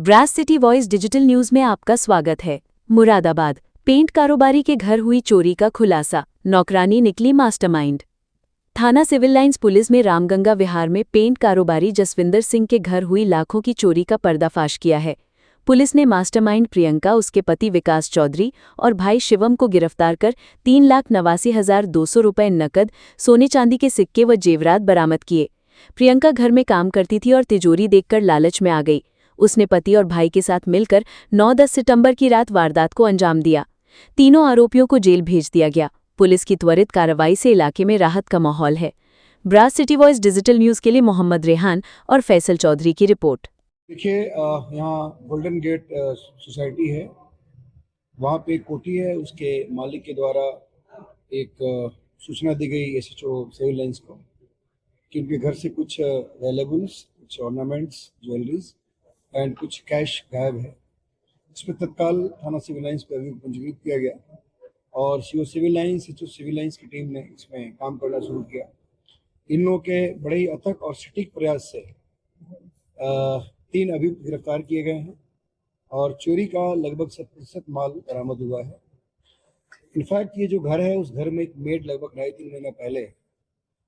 Brass City Voice Digital News में आपका स्वागत है। मुरादाबाद पेंट कारोबारी के घर हुई चोरी का खुलासा, नौकरानी निकली मास्टरमाइंड। थाना सिविल लाइंस पुलिस में रामगंगा विहार में पेंट कारोबारी जसविंदर सिंह के घर हुई लाखों की चोरी का पर्दाफाश किया है। पुलिस ने मास्टरमाइंड प्रियंका, उसके पति विकास चौधरी और भाई शिवम को गिरफ्तार कर 3,89,200 रुपये नकद, सोने चांदी के सिक्के व जेवरात बरामद किए। प्रियंका घर में काम करती थी और तिजोरी देखकर लालच में आ गई। उसने पति और भाई के साथ मिलकर 9-10 सितंबर की रात वारदात को अंजाम दिया। तीनों आरोपियों को जेल भेज दिया गया। पुलिस की त्वरित कार्रवाई से इलाके में राहत का माहौल है। Brass City Voice Digital News के लिए मोहम्मद रेहान और फैसल चौधरी की रिपोर्ट। देखिए, यहाँ गोल्डन गेट सोसाइटी है, वहाँ पे एक कोठी है। उसके मालिक के द्वारा एक सूचना दी गई SHO सिविल लाइंस को कि उनके घर से कुछ वैल्यूएबल्स, कुछ ऑर्नामेंट्स, ज्वेलरीज एंड कुछ कैश गायब है। इस पर तत्काल थाना सिविल लाइंस पर अभियोग पंजीकृत किया गया और CO Civil Lines, SHO Civil Lines की टीम ने इसमें काम करना शुरू किया। इन लोगों के बड़े ही अथक और सटीक प्रयास से 3 अभियुक्त गिरफ्तार किए गए हैं और चोरी का लगभग 70% माल बरामद हुआ है। इनफैक्ट ये जो घर है, उस घर में एक मेड लगभग 2.5-3 महीना पहले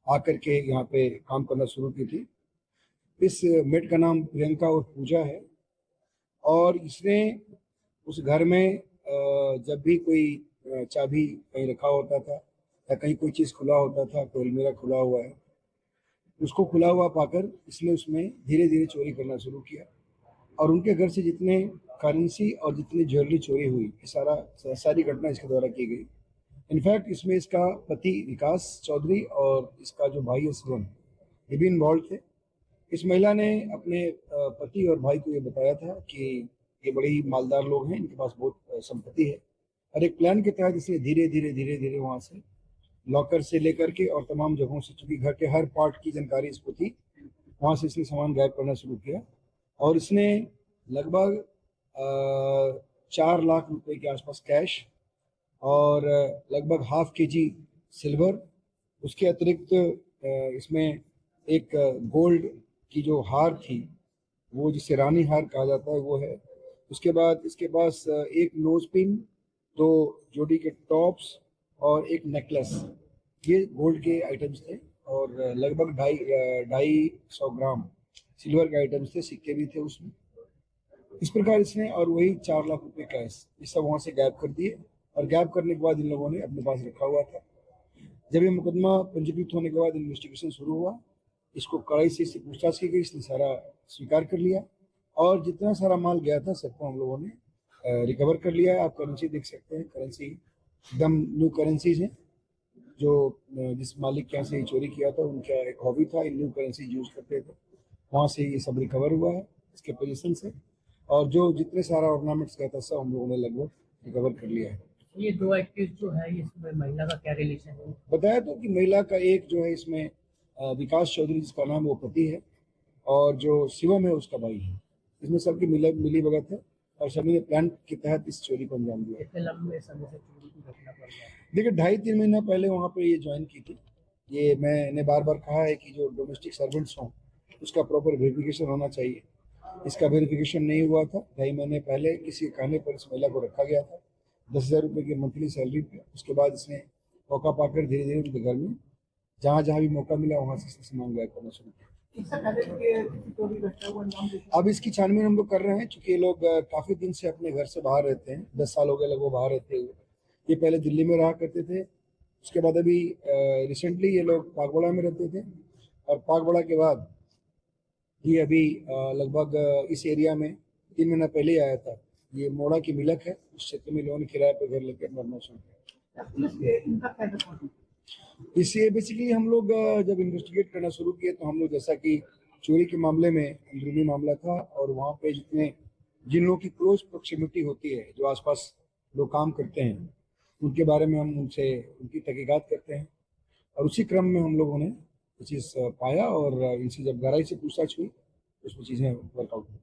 आकर के यहाँ पे काम करना शुरू की थी। इस मेड का नाम प्रियंका और पूजा है और इसने उस घर में जब भी कोई चाबी कहीं रखा होता था या कहीं कोई चीज़ खुला होता था, कोई अलमीरा खुला हुआ है, उसको खुला हुआ पाकर इसने उसमें धीरे धीरे चोरी करना शुरू किया और उनके घर से जितने करेंसी और जितनी ज्वेलरी चोरी हुई, ये सारी घटना इसके द्वारा की गई। इनफैक्ट इसमें इसका पति विकास चौधरी और इसका जो भाई है शिवम, ये भी इन्वॉल्व थे। इस महिला ने अपने पति और भाई को ये बताया था कि ये बड़े ही मालदार लोग हैं, इनके पास बहुत संपत्ति है और एक प्लान के तहत इसने धीरे धीरे वहाँ से लॉकर से लेकर के और तमाम जगहों से, चूँकि घर के हर पार्ट की जानकारी इसको थी, वहाँ से इसने सामान गायब करना शुरू किया और इसने लगभग 4 लाख रुपए के आसपास कैश और लगभग ½ kg सिल्वर, उसके अतिरिक्त इसमें एक गोल्ड की जो हार थी, वो जिसे रानी हार कहा जाता है, वो है। उसके बाद इसके पास एक नोज पिन, 2 जोड़ी के टॉप्स और एक नेकलेस, ये गोल्ड के आइटम्स थे और लगभग 250 ग्राम सिल्वर के आइटम्स थे, सिक्के भी थे उसमें। इस प्रकार इसने और वही 4 लाख रुपए कैश, ये सब वहाँ से गायब कर दिए और गायब करने के बाद इन लोगों ने अपने पास रखा हुआ था। जब ये मुकदमा पंजीकृत होने के बाद इन्वेस्टिगेशन शुरू हुआ, इसको कड़ाई से इससे पूछताछ की गई, इसने सारा स्वीकार कर लिया और जितना सारा माल गया था सबको हम लोगों ने रिकवर कर लिया है। आप करेंसी देख सकते हैं, करेंसी एकदम न्यू करेंसीज हैं। जो जिस मालिक के यहाँ से चोरी किया था, उनका एक हॉबी था, इन न्यू करेंसी यूज करते थे, वहाँ से ये सब रिकवर हुआ है इसके पोजीशन से। और जो जितने सारा ऑर्नामेंट्स गया था सब हम लोगों ने लगभग रिकवर कर लिया है। ये 2 एक्यूज जो है, इसमें महिला का क्या रिलेशन है? बताया तो कि महिला का एक जो है इसमें विकास चौधरी, जिसका नाम वो पति है, और जो शिवम है उसका भाई है। इसमें सबकी मिली भगत है और सभी ने प्लान के तहत इस चोरी को अंजाम दिया। कितने लंबे समय से चोरी की घटना पर देखिए, 2.5-3 महीना पहले वहाँ पे ये ज्वाइन की थी। ये मैंने बार बार कहा है कि जो डोमेस्टिक सर्वेंट्स हों उसका प्रॉपर वेरिफिकेशन होना चाहिए। इसका वेरिफिकेशन नहीं हुआ था। 2.5 महीने पहले किसी के कहने पर इस महिला को रखा गया था 10,000 रुपये की मंथली सैलरी पे। उसके बाद इसने मौका पाकर धीरे धीरे उनके घर में जहाँ भी मौका मिला वहाँ से सामान गायब करना शुरू किया। अब इसकी छानबीन हम लोग कर रहे हैं, चूंकि ये लोग काफ़ी दिन से अपने घर से बाहर रहते हैं। 10 साल हो गए लगभग बाहर रहते हुए। ये पहले दिल्ली में रहा करते थे, उसके बाद अभी रिसेंटली ये लोग पागबड़ा में रहते थे और पागबड़ा के बाद ये अभी लगभग इस एरिया में 3 महीना पहले ही आया था। ये मोड़ा की मिलक है, उस क्षेत्र में लोगों ने किराए पर घर लेकर मरना शुरू किया। इससे बेसिकली हम लोग जब इन्वेस्टिगेट करना शुरू किए तो हम लोग, जैसा कि चोरी के मामले में अंदरूनी मामला था और वहाँ पे जिन लोगों की क्लोज प्रोक्सिमिटी होती है, जो आसपास लोग काम करते हैं, उनके बारे में हम उनसे उनकी तहकीकात करते हैं और उसी क्रम में हम लोगों ने ये चीज़ पाया और इनसे जब गहराई से पूछताछ हुई तो उसमें चीज़ें वर्कआउट हुई।